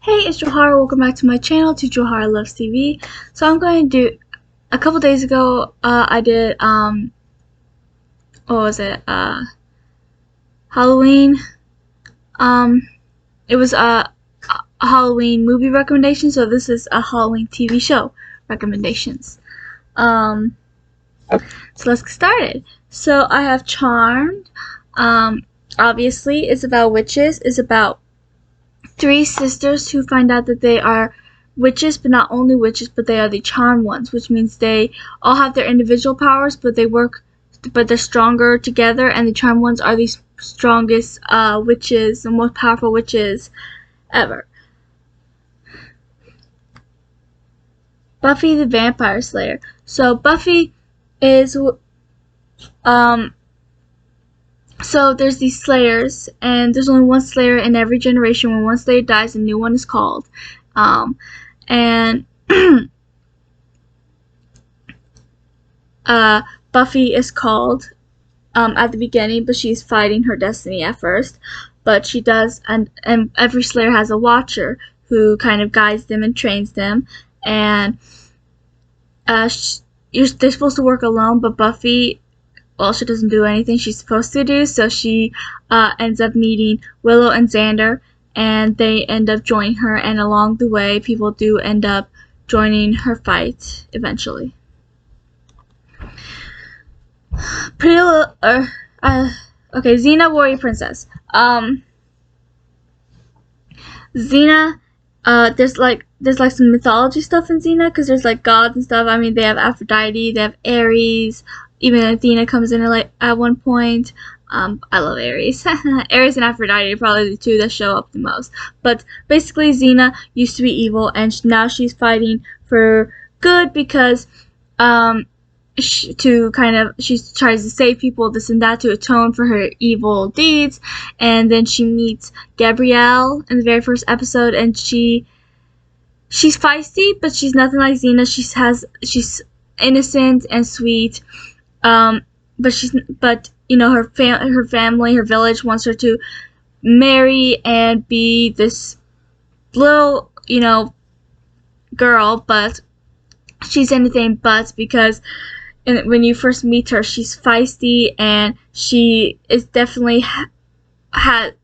Hey, it's Johara. Welcome back to my channel, to Johara Loves TV. So I'm going to do, a couple days ago, I did, what was it, Halloween. It was a Halloween movie recommendation, so this is a Halloween TV show recommendations. So let's get started. So I have Charmed. Obviously, it's about witches. It's about three sisters who find out that they are witches, but not only witches, but they are the charmed ones, which means they all have their individual powers, but they're stronger together, and the charmed ones are the strongest witches, the most powerful witches ever. Buffy the Vampire Slayer. So Buffy is so there's these slayers, and there's only one slayer in every generation. When one slayer dies, a new one is called. And Buffy is called at the beginning, but she's fighting her destiny at first. But she does, and every slayer has a watcher who kind of guides them and trains them. And they're supposed to work alone, but Buffy, well, she doesn't do anything she's supposed to do, so she ends up meeting Willow and Xander, and they end up joining her, and along the way, people do end up joining her fight eventually. Okay, Xena, Warrior Princess. Xena, there's like some mythology stuff in Xena, because there's like gods and stuff. I mean, they have Aphrodite, they have Ares. Even Athena comes in at one point. I love Ares. Ares and Aphrodite are probably the two that show up the most. But basically, Xena used to be evil, and now she's fighting for good because she tries to save people, this and that, to atone for her evil deeds. And then she meets Gabrielle in the very first episode, and she's feisty, but she's nothing like Xena. She's innocent and sweet. But you know, her family, her village wants her to marry and be this little, you know, girl, but she's anything but, because when you first meet her, she's feisty, and she is definitely has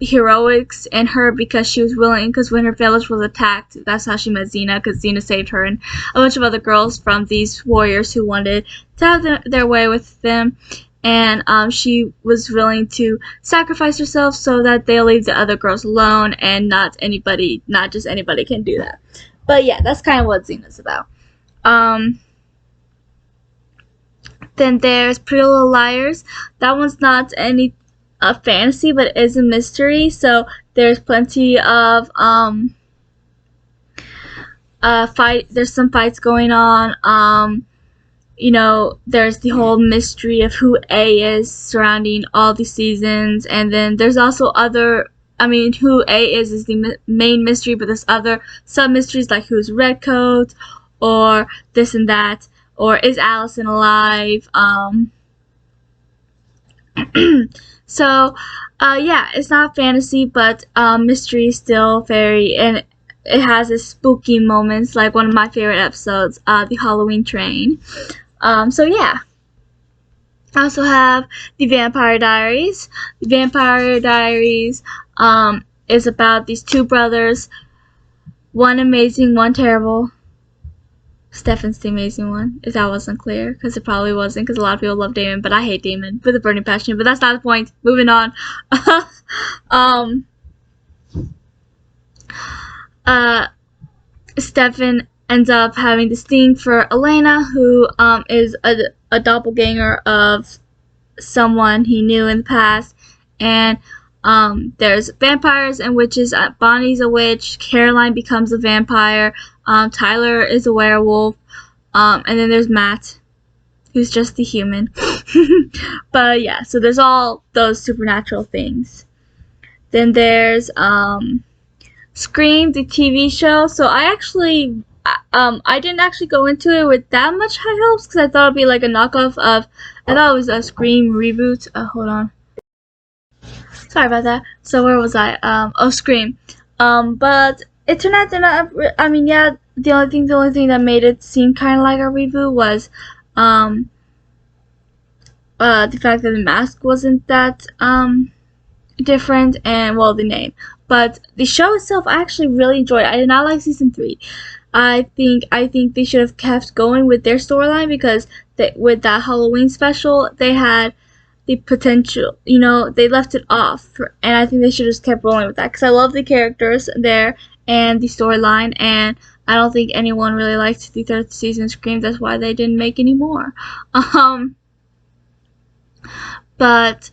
heroics in her, because she was willing, because when her village was attacked, that's how she met Xena, because Xena saved her and a bunch of other girls from these warriors who wanted to have their way with them. And she was willing to sacrifice herself so that they'll leave the other girls alone, and not just anybody can do that. But yeah, that's kind of what Xena's about. Then there's Pretty Little Liars. That one's not any fantasy, but it is a mystery, so there's plenty of there's some fights going on. You know, there's the whole mystery of who A is surrounding all the seasons, and then there's also who A is the main mystery, but there's other sub mysteries like who's Redcoat, or this and that, or is Allison alive. So, yeah, it's not fantasy, but mystery is still and it has its spooky moments, like one of my favorite episodes, the Halloween Train. So yeah. I also have the Vampire Diaries. The Vampire Diaries is about these two brothers, one amazing, one terrible. Stefan's the amazing one, if that wasn't clear, because it probably wasn't, because a lot of people love Damon, but I hate Damon with a burning passion, but that's not the point. Moving on. Stefan ends up having this thing for Elena, who is a doppelganger of someone he knew in the past, and there's vampires and witches. Bonnie's a witch, Caroline becomes a vampire, Tyler is a werewolf, and then there's Matt, who's just a human. But yeah, so there's all those supernatural things. Then there's Scream, the TV show. So I didn't actually go into it with that much high hopes, because I thought it'd be like a knockoff of, I thought it was a Scream reboot. Hold on. Sorry about that. So where was I? Scream. But it turned out they're not. I mean, yeah. The only thing that made it seem kind of like a reboot was, the fact that the mask wasn't that different, and well, the name. But the show itself, I actually really enjoyed. I did not like season 3. I think they should have kept going with their storyline, because with that Halloween special, they had the potential, they left it off, and I think they should have just kept rolling with that, because I love the characters there and the storyline, and I don't think anyone really liked the 3rd season Scream. That's why they didn't make any more. But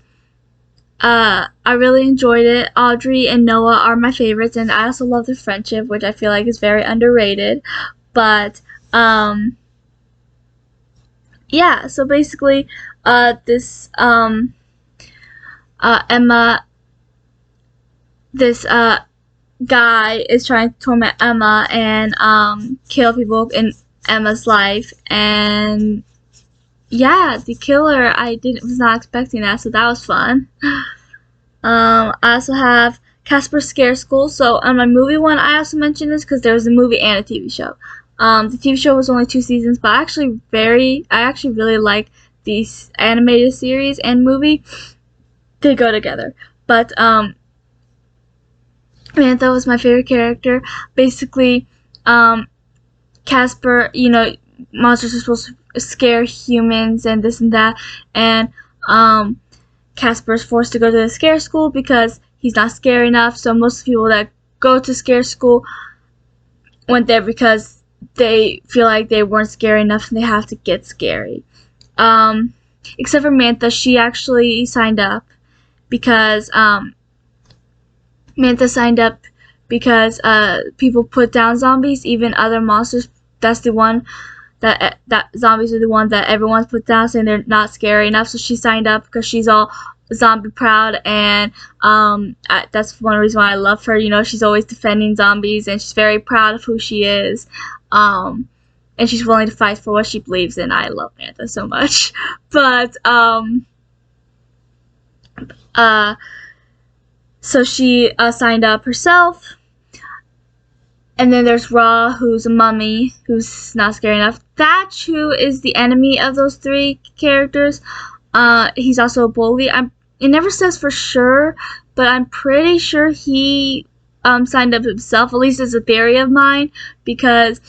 I really enjoyed it. Audrey and Noah are my favorites, and I also love their friendship, which I feel like is very underrated. But yeah, so basically, this Emma, this guy is trying to torment Emma and kill people in Emma's life, and yeah, the killer, was not expecting that, so that was fun. I also have Casper Scare School. So on my movie one, I also mentioned this because there was a movie and a TV show. The TV show was only 2 seasons, but I actually really like these animated series and movie. They go together. But Samantha was my favorite character. Basically, Casper, monsters are supposed to scare humans and this and that, and Casper's forced to go to the scare school because he's not scary enough. So most people that go to scare school went there because they feel like they weren't scary enough and they have to get scary. Except for Mantha, she actually signed up because people put down zombies, even other monsters. That's the one that zombies are the one that everyone's put down, saying they're not scary enough. So she signed up because she's all zombie proud, and that's one reason why I love her. She's always defending zombies, and she's very proud of who she is, and she's willing to fight for what she believes in. I love Mantha so much. But so she signed up herself. And then there's Ra, who's a mummy, who's not scary enough. Thatch, who is the enemy of those 3 characters, he's also a bully. It never says for sure, but I'm pretty sure he signed up himself. At least it's a theory of mine, because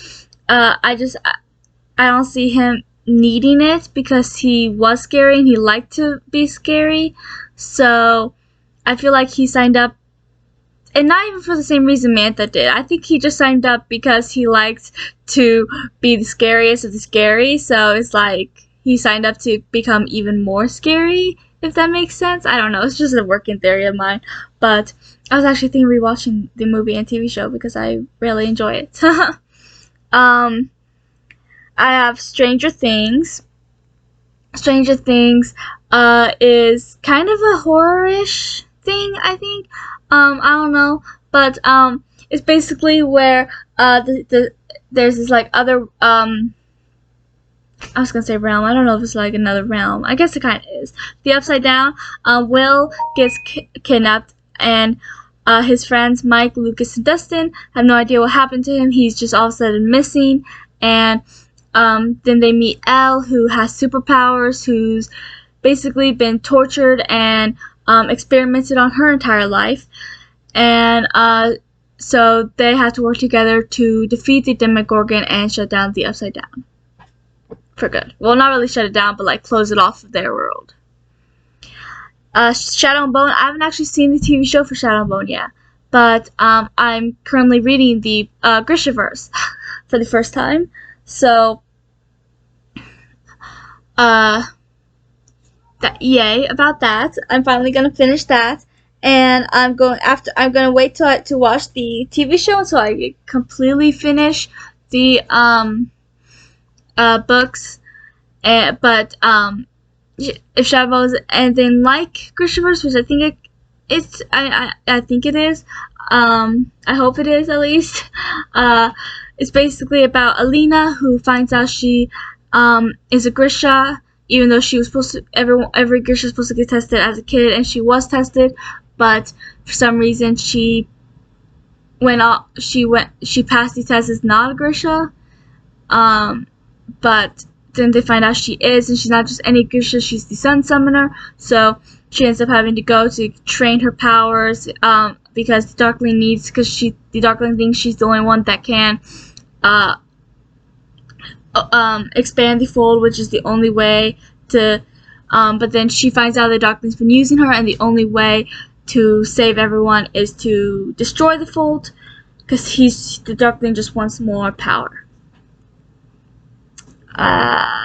I don't see him needing it, because he was scary and he liked to be scary. So I feel like he signed up. And not even for the same reason Mantha did. I think he just signed up because he liked to be the scariest of the scary. So it's like he signed up to become even more scary, if that makes sense. I don't know. It's just a working theory of mine. But I was actually thinking rewatching the movie and TV show because I really enjoy it. I have Stranger Things. Stranger Things is kind of a horror-ish thing, I think. I don't know, but it's basically where there's this like other I was gonna say realm. I don't know if it's like another realm. I guess it kind of is. The Upside Down. Will gets kidnapped, and his friends Mike, Lucas, and Dustin have no idea what happened to him. He's just all of a sudden missing, and then they meet Elle, who has superpowers, who's basically been tortured and experimented on her entire life, and so they have to work together to defeat the Demogorgon and shut down the Upside Down for good. Well, not really shut it down, but like close it off of their world. Shadow and Bone. I haven't actually seen the TV show for Shadow and Bone yet, but I'm currently reading the Grishaverse for the first time. So yay about that. I'm finally gonna finish that, and I'm gonna wait to watch the TV show until I completely finish the books. But if Shadow is anything like Grishaverse, which I think I think it is. I hope it is, at least. It's basically about Alina, who finds out she is a Grisha, even though she was supposed to, every Grisha is supposed to get tested as a kid, and she was tested, but for some reason she when she passed the test as not a Grisha, but then they find out she is, and she's not just any Grisha, she's the Sun Summoner. So she ends up having to go to train her powers, because the Darkling the Darkling thinks she's the only one that can expand the fold, which is the only way to, but then she finds out the Darkling's been using her, and the only way to save everyone is to destroy the fold, because the Darkling just wants more power.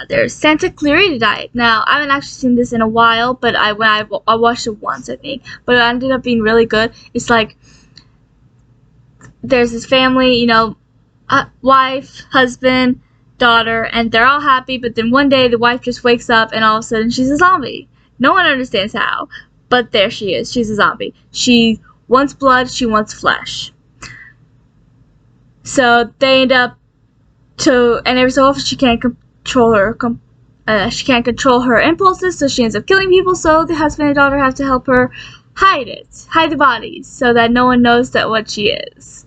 There's Santa Clarita Diet. Now, I haven't actually seen this in a while, but I watched it once, I think, but it ended up being really good. It's like, there's this family, you know, wife, husband, daughter, and they're all happy, but then one day the wife just wakes up and all of a sudden she's a zombie. No one understands how, but there she is. She's a zombie. She wants blood, she wants flesh. So they end up and every so often she can't control her impulses, so she ends up killing people, so the husband and daughter have to help her hide the bodies, so that no one knows what she is.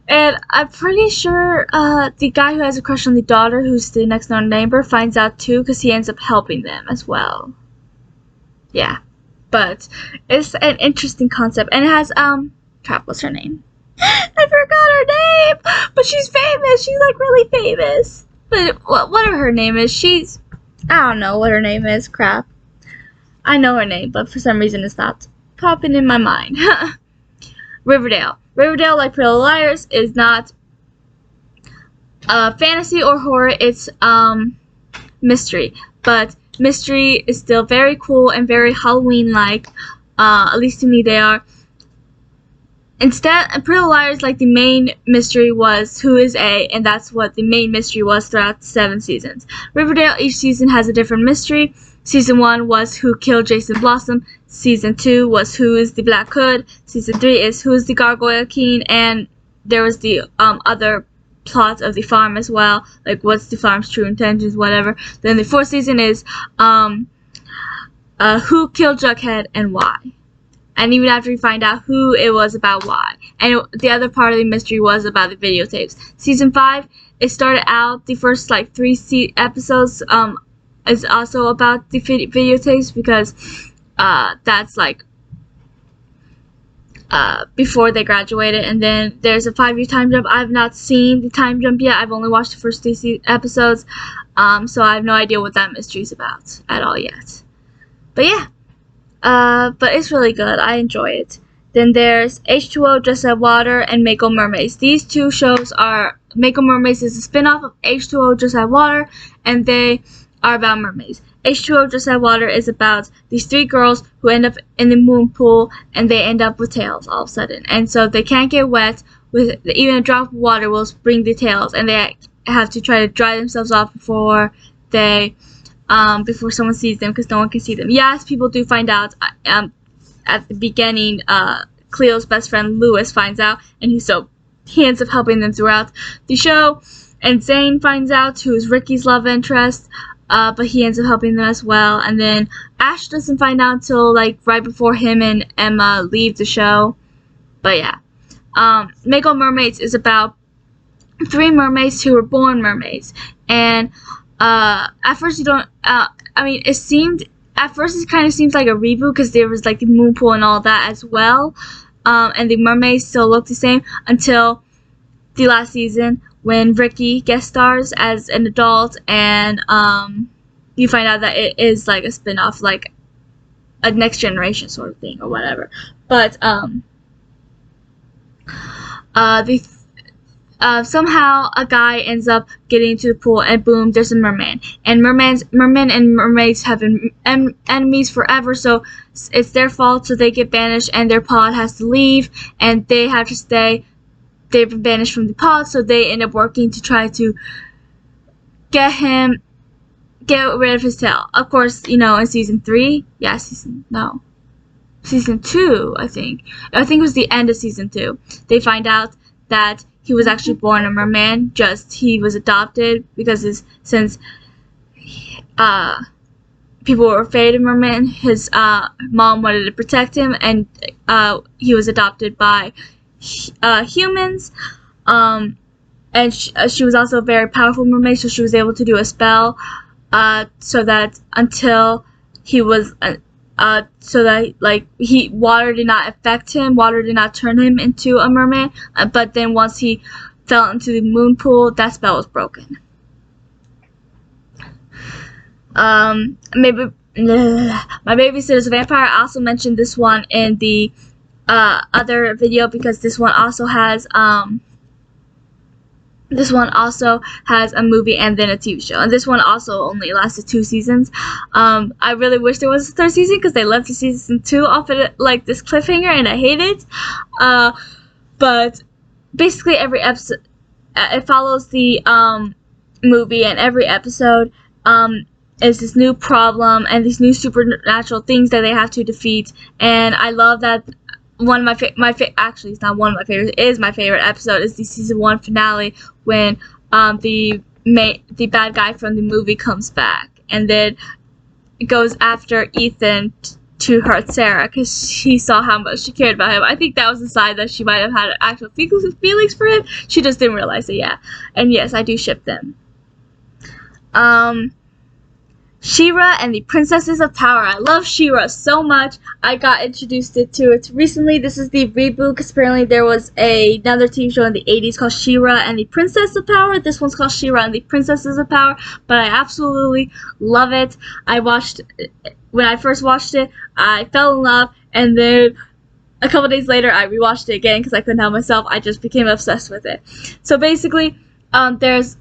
And I'm pretty sure the guy who has a crush on the daughter, who's the next door neighbor, finds out too, because he ends up helping them as well. Yeah, but it's an interesting concept, and it has crap, what's her name? I forgot her name, but she's famous. She's like really famous. But whatever her name is, I don't know what her name is. Crap, I know her name, but for some reason it's not popping in my mind. Riverdale, like Pretty Little Liars, is not fantasy or horror. It's mystery, but mystery is still very cool and very Halloween-like. At least to me, they are. Instead, Pretty Little Liars, like, the main mystery was who is A, and that's what the main mystery was throughout the 7 seasons. Riverdale, each season has a different mystery. Season 1 was who killed Jason Blossom. Season 2 was who is the Black Hood. Season 3 is who is the Gargoyle King, and there was the other plot of the farm as well, like what's the farm's true intentions, whatever. Then the 4th season is who killed Jughead and why. And even after we find out who, it was about why. And the other part of the mystery was about the videotapes. Season 5, it started out, the first like 3 episodes is also about the videotapes, because that's like before they graduated. And then there's a 5-year time jump. I've not seen the time jump yet. I've only watched the first 3 episodes. So I have no idea what that mystery is about at all yet. But yeah. But it's really good. I enjoy it. Then there's H2O, Just Add Water, and Mako Mermaids. These 2 shows are, Mako Mermaids is a spin-off of H2O, Just Add Water, and they are about mermaids. H2O, Just Add Water is about these 3 girls who end up in the moon pool, and they end up with tails all of a sudden. And so they can't get wet, with even a drop of water will bring the tails, and they have to try to dry themselves off before someone sees them, because no one can see them. Yes, people do find out. At the beginning, Cleo's best friend Lewis finds out, and he ends up helping them throughout the show. And Zane finds out, who's Ricky's love interest, but he ends up helping them as well. And then Ash doesn't find out until like right before him and Emma leave the show. But yeah, Mako Mermaids is about 3 mermaids who were born mermaids, and at first you don't, at first it kind of seems like a reboot, because there was like the moon pool and all that as well, and the mermaids still look the same until the last season, when Ricky guest stars as an adult, and you find out that it is like a spin-off, like a next generation sort of thing or whatever. But somehow a guy ends up getting into the pool, and boom, there's a merman. And mermen and mermaids have been enemies forever, so it's their fault, so they get banished, and their pod has to leave, and they have to stay. They've been banished from the pod, so they end up working to try to get rid of his tail. Of course, you know, in season 3, season 2, I think it was the end of season 2, they find out that he was actually born a merman, just he was adopted, because since people were afraid of mermen, his mom wanted to protect him, and he was adopted by humans. And she was also a very powerful mermaid, so she was able to do a spell, so that until he was, so that like water did not affect him, water did not turn him into a mermaid. But then once he fell into the moon pool, that spell was broken. Maybe my Babysitters Vampire. I also mentioned this one in the other video because this one also has a movie and then a TV show, and this one also only lasted 2 seasons. I really wish there was a 3rd season because they left the season 2 off at like this cliffhanger, and I hate it. But basically every episode it follows the movie, and every episode is this new problem and these new supernatural things that they have to defeat. And I love that. One of actually it's not one of my favorites, it is my favorite episode, is the season 1 finale when the bad guy from the movie comes back and then goes after Ethan to hurt Sarah because she saw how much she cared about him. I think that was a sign that she might have had actual feelings for him. She just didn't realize it yet. And yes, I do ship them. Shera and the Princesses of Power. I love Shera so much. I got introduced to it recently. This is the reboot because apparently there was another TV show in the 80s called Shera and the Princess of Power. This one's called Shera and the Princesses of Power, but I absolutely love it. When I first watched it, I fell in love, and then a couple days later I rewatched it again because I couldn't help myself. I just became obsessed with it. So basically, there's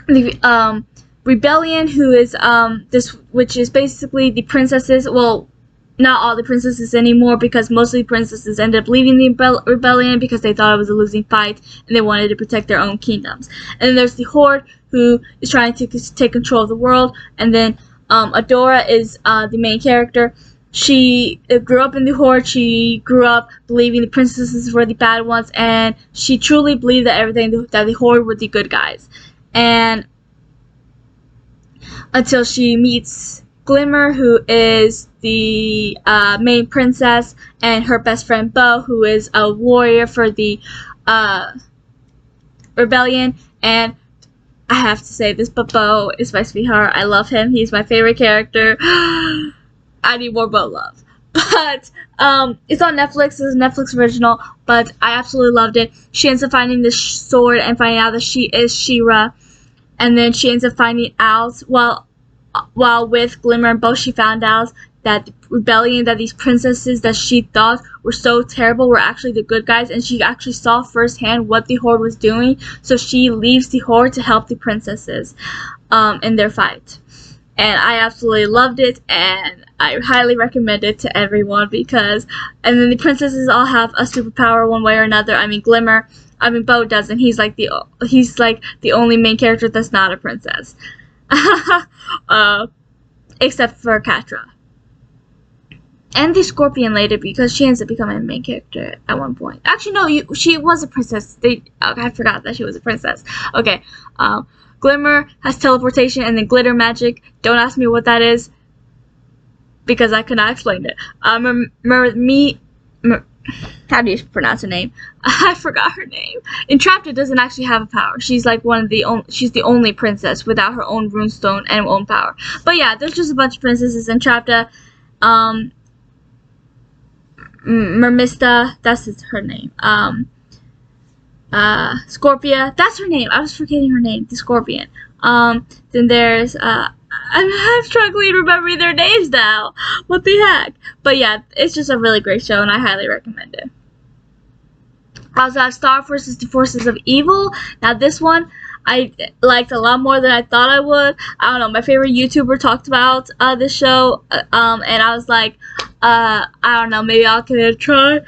the Rebellion, who is which is basically the princesses. Well, not all the princesses anymore, because most of the princesses ended up leaving the rebellion because they thought it was a losing fight and they wanted to protect their own kingdoms. And then there's the Horde, who is trying to take control of the world. And then Adora is the main character. She grew up in the Horde. She grew up believing the princesses were the bad ones, and she truly believed that that the Horde were the good guys. And until she meets Glimmer, who is the main princess, and her best friend Bo, who is a warrior for the rebellion. And I have to say this, but Bo is my sweetheart. I love him. He's my favorite character. I need more Bo love. But it's on Netflix. It's a Netflix original, but I absolutely loved it. She ends up finding this sword and finding out that she is Shera. And then she ends up finding out, while with Glimmer and Bo, she found out that the rebellion, that these princesses that she thought were so terrible were actually the good guys, and she actually saw firsthand what the Horde was doing. So she leaves the Horde to help the princesses in their fight. And I absolutely loved it, and I highly recommend it to everyone and then the princesses all have a superpower one way or another. Bo doesn't. He's like the only main character that's not a princess, except for Catra and the Scorpion later, because she ends up becoming a main character at one point. Actually, no, she was a princess. I forgot that she was a princess. Okay, Glimmer has teleportation and then glitter magic. Don't ask me what that is, because I cannot explain it. How do you pronounce her name? I forgot her name. Entrapta doesn't actually have a power. She's like she's the only princess without her own runestone and own power. But yeah, there's just a bunch of princesses. Entrapta, Mermista, that's her name. Scorpia, that's her name. I was forgetting her name. The Scorpion. Then there's I'm struggling remembering their names now. What the heck? But yeah, it's just a really great show, and I highly recommend it. I also have Star versus the Forces of Evil. Now this one I liked a lot more than I thought I would. I don't know, my favorite YouTuber talked about this show, and I was like, I don't know, maybe I'll give it a try.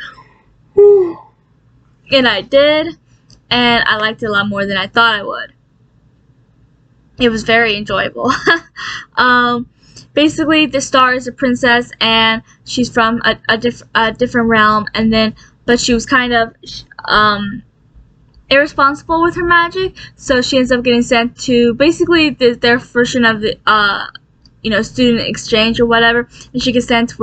And I did, and I liked it a lot more than I thought I would. It was very enjoyable. Basically, the Star is a princess, and she's from a different realm, but she was kind of irresponsible with her magic, so she ends up getting sent to basically their version of the student exchange or whatever, and she gets sent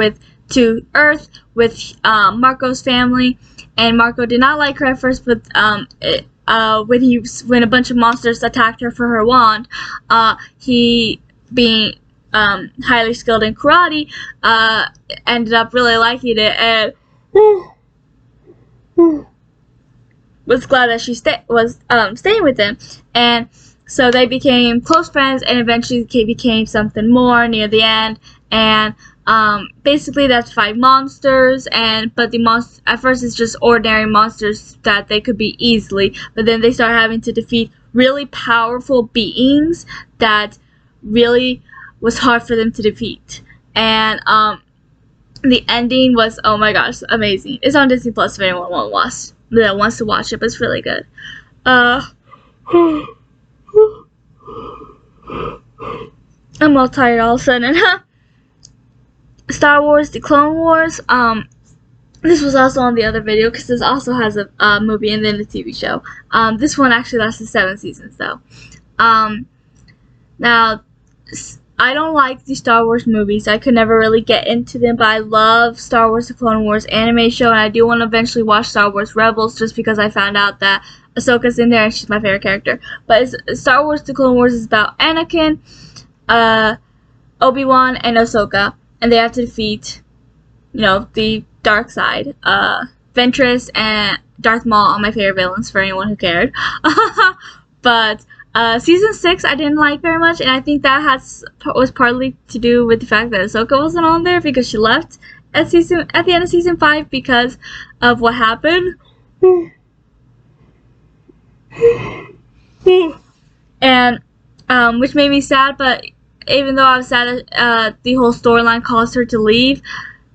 to Earth with Marco's family, and Marco did not like her at first, but when a bunch of monsters attacked her for her wand, he, being highly skilled in karate, ended up really liking it and was glad that she was staying with him. And so they became close friends, and eventually became something more near the end. And basically that's fight monsters, but the monster at first it's just ordinary monsters that they could be easily, but then they start having to defeat really powerful beings that really was hard for them to defeat. And the ending was, oh my gosh, amazing. It's on Disney Plus if anyone wants to watch it, but it's really good. I'm all tired all of a sudden. Star Wars: The Clone Wars. This was also on the other video because this also has a movie and then a TV show. This one actually lasted 7 seasons though. Now, I don't like the Star Wars movies. I could never really get into them, but I love Star Wars: The Clone Wars anime show, and I do want to eventually watch Star Wars Rebels just because I found out that Ahsoka's in there and she's my favorite character. But Star Wars: The Clone Wars is about Anakin, Obi-Wan, and Ahsoka, and they have to defeat, the dark side. Ventress and Darth Maul are my favorite villains for anyone who cared. But season 6 I didn't like very much, and I think that was partly to do with the fact that Ahsoka wasn't on there because she left at the end of season 5 because of what happened. And which made me sad, but even though I was sad that the whole storyline caused her to leave,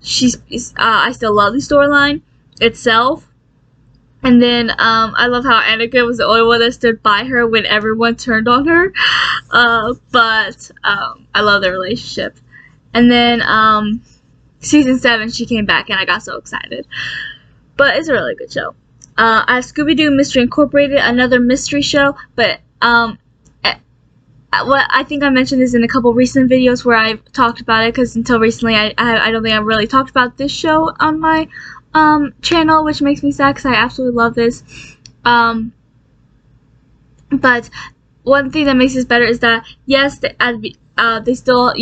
I still love the storyline itself. And then I love how Anakin was the only one that stood by her when everyone turned on her. But I love their relationship. And then season 7 she came back and I got so excited. But it's a really good show. I have ScoobyDoo Mystery Incorporated, another mystery show, but I think I mentioned this in a couple recent videos where I've talked about it, because until recently I don't think I've really talked about this show on my channel, which makes me sad because I absolutely love this. But one thing that makes this better is that yes, they still,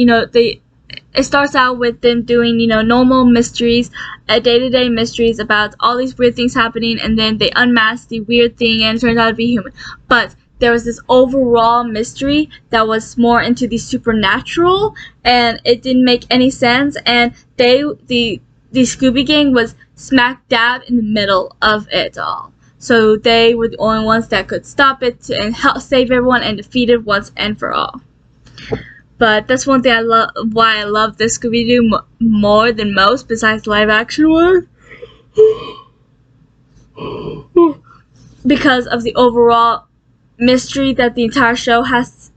it starts out with them doing, normal mysteries, day-to-day mysteries about all these weird things happening, and then they unmask the weird thing and it turns out to be human. But there was this overall mystery that was more into the supernatural, and it didn't make any sense, and the Scooby Gang was smack dab in the middle of it all. So they were the only ones that could stop it and help save everyone and defeat it once and for all. But that's one thing why I love this Scooby-Doo more than most, besides the live action one. Because of the overall mystery that the entire show has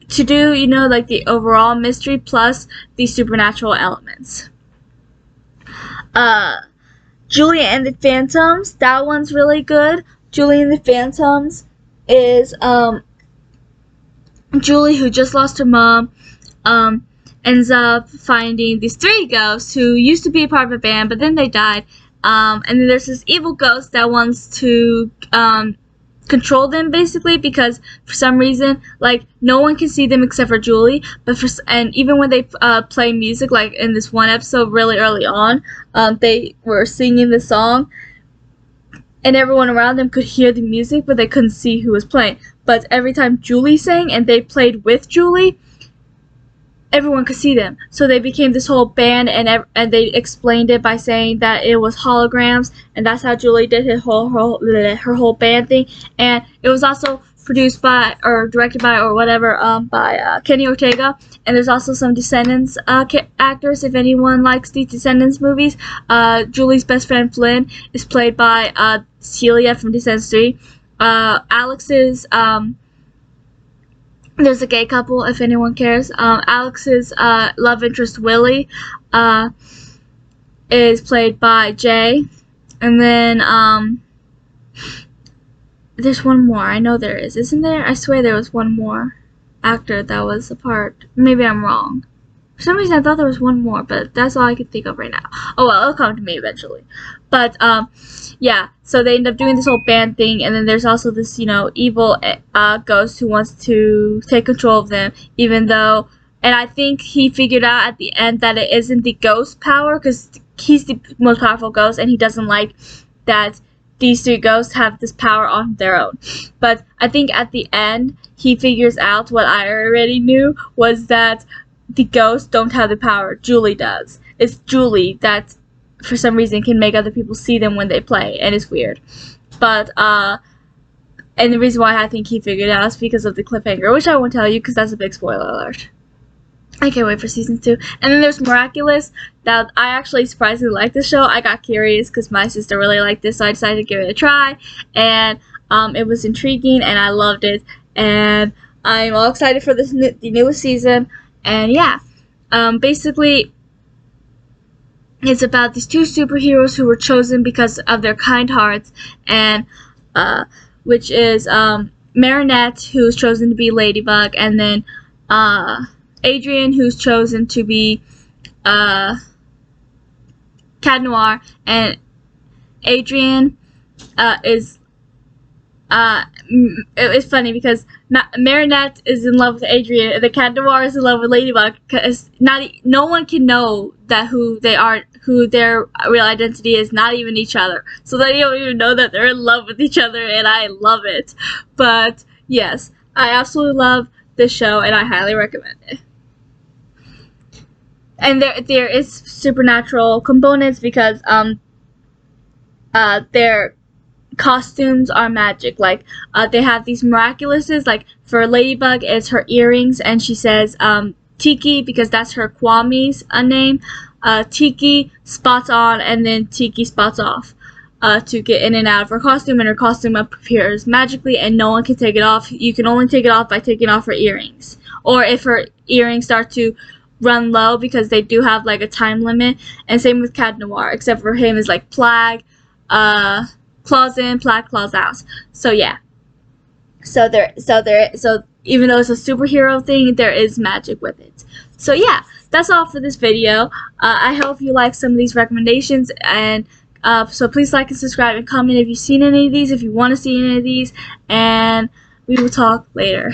to do, like the overall mystery plus the supernatural elements. Julie and the Phantoms, that one's really good. Julie and the Phantoms is Julie, who just lost her mom, ends up finding these 3 ghosts who used to be a part of a band, but then they died. And then there's this evil ghost that wants to control them, basically, because for some reason, like, no one can see them except for Julie. And even when they play music, like in this one episode really early on, they were singing the song, and everyone around them could hear the music, but they couldn't see who was playing. But every time Julie sang and they played with Julie, everyone could see them. So they became this whole band, and they explained it by saying that it was holograms, and that's how Julie did her whole band thing. And it was also produced by, or directed by, or whatever, by Kenny Ortega. And there's also some Descendants actors, if anyone likes the Descendants movies. Julie's best friend Flynn is played by Celia from Descendants 3. Alex's, there's a gay couple, if anyone cares. Alex's love interest, Willie, is played by Jay. And then, there's one more. I know there is. Isn't there? I swear there was one more actor that was a part. Maybe I'm wrong. For some reason, I thought there was one more, but that's all I can think of right now. Oh well, it'll come to me eventually. But yeah. So they end up doing this whole band thing, and then there's also this, you know, evil ghost who wants to take control of them, even though. And I think he figured out at the end that it isn't the ghost power, because he's the most powerful ghost, and he doesn't like that these three ghosts have this power on their own. But I think at the end, he figures out what I already knew, was that the ghosts don't have the power. Julie does. It's Julie that, for some reason, can make other people see them when they play, and it's weird. But, and the reason why I think he figured it out is because of the cliffhanger, which I won't tell you because that's a big spoiler alert. I can't wait for season 2. And then there's Miraculous. That I actually surprisingly like this show. I got curious because my sister really liked this, so I decided to give it a try. And it was intriguing, and I loved it. And I'm all excited for the newest season. And yeah, basically, it's about these two superheroes who were chosen because of their kind hearts, and which is Marinette, who's chosen to be Ladybug, and then Adrian, who's chosen to be Cat Noir, and Adrian is it's funny because Marinette is in love with Adrian, and the Cat Noir is in love with Ladybug, because no one can know that who they are, who their real identity is, not even each other. So they don't even know that they're in love with each other, and I love it. But yes, I absolutely love this show, and I highly recommend it. And there is supernatural components because their costumes are magic. Like they have these miraculouses. Like for Ladybug, it's her earrings, and she says Tiki because that's her Kwame's name. Tiki spots on, and then Tiki spots off to get in and out of her costume, and her costume appears magically, and no one can take it off. You can only take it off by taking off her earrings, or if her earrings start to run low, because they do have like a time limit. And same with Cat Noir, except for him is like Plague, claws in, Plague, claws out. So yeah. So even though it's a superhero thing, there is magic with it. So yeah, that's all for this video. I hope you like some of these recommendations, and so please like and subscribe and comment if you've seen any of these, if you want to see any of these, and we will talk later.